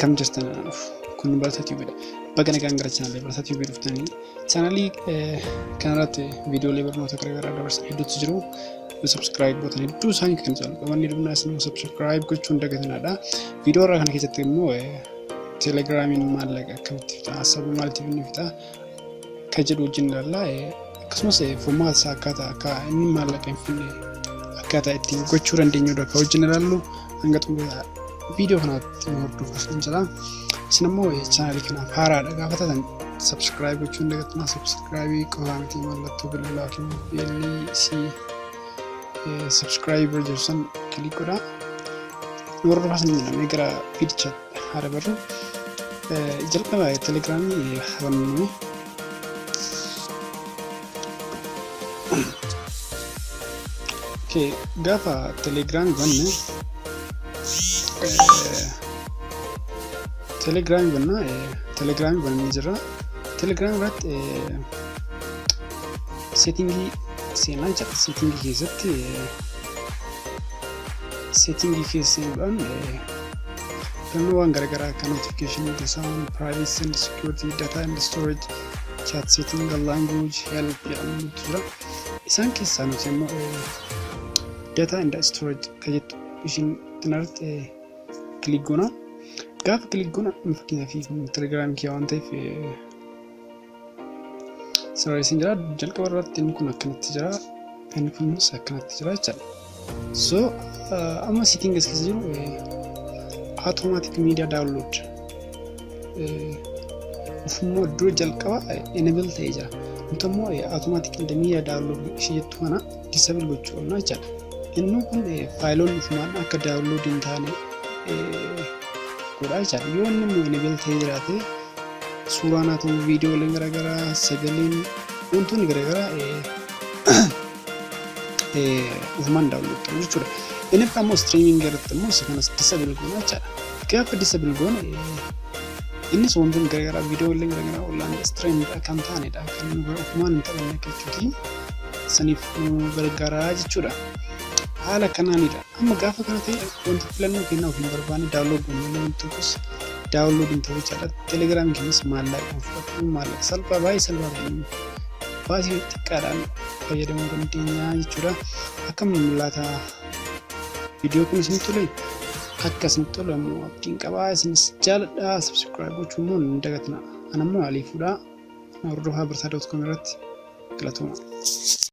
akkam jirtan kun barataa tiividha. Bakka nagaan gara chaanaalii barataa tiividii dhuftanii chaanaalii kanarratti viidiyoolee barnoota garaagaraa dabarsan hedduutu jiru. Subscribe button hedduu isaanii kan qabanni dhumna isin subscribe gochuun dagatanaadha. Viidiyoo irraa kana keessatti immoo Telegramiin maallaqa akkamitti fita asabuu maaliif inni fita kan jedhu wajjin ilaalla. Akkasumas formaata isaa akkaataa akka inni maallaqa hin finne akkaataa ittiin gochuu dandeenyudha kan wajjin ilaallu hanga xumura video kanatti hordofuuf kan jira. Isin immoo chaanaalii kanaaf haaraadha gaafa taatan subscribe gochuun dagatana. Subscribe qofaa miti mallattoo bilbilaa yookiin subscribe jechuun kilik godha. Hordofaa isin jedhamee gara viidicha haara barru jalqaba Telegramii habannu. Gaafa Telegramii banne Telegramii banne jira. Telegramii irratti settingii seenaa jira. Settingii keessatti settingii keessaan waan garaagaraa akka notification, sound, privacy and security, data and storage, chat setting, language, help jedhamutu jira. Isaan keessaa nuti immoo data and storage kan jettu ishiin irratti kilik goona. Gaafa kilik goona fakkeenyaaf Telegramii kee waan ta'eef sirreessin jira. Jalqaba irratti inni kun akkanatti jira, inni kunis akkanatti jira jechuudha. So amma setting as keessa jiru automatic media download ufummoo iddoo jalqaba enable ta'ee jira. Nuti immoo automatic media download ishee jettu kana disable gochuu qabna jechuudha. Inni kun faayiloonni ufumaan akka download hin taane godha jechuudha. Yoo inni immoo enable ta'ee jiraate suuraan haa ta'u viidiyooleen garaagaraa sagaleen wantoonni garaagaraa ufumaan download ta'u jechuudha. Inni ammoo streaming irratti immoo isa kanas disable goona jechuudha. Gaafa disable goona innis wantoonni garaagaraa viidiyooleen garaagaraa online stream kan ta'anidha. Kan ufumaan hin taphanne jechuuti. Saniif gargaaraa jechuudha. Haala kanaanidha. Amma gaafa kana ta'e wanti filannoo kennaa ofiin barbaanne download goone wanti tokkos download hin ta'u jechuudha. Telegram keenyas maallaqa fudhatu maallaqa salphaa baay'ee salphaa baasii xiqqaadhaan fayyadamuu dandeenya jechuudha. Akkam mul'ata viidiyoo kun isin tole akkasin tole immoo abdiin qabaa isinis jaaladhaa. Subscribe gochuun immoo hin dagatna. Anammoo aliifuudha. Hordofaa barsaa.com irratti galatooma.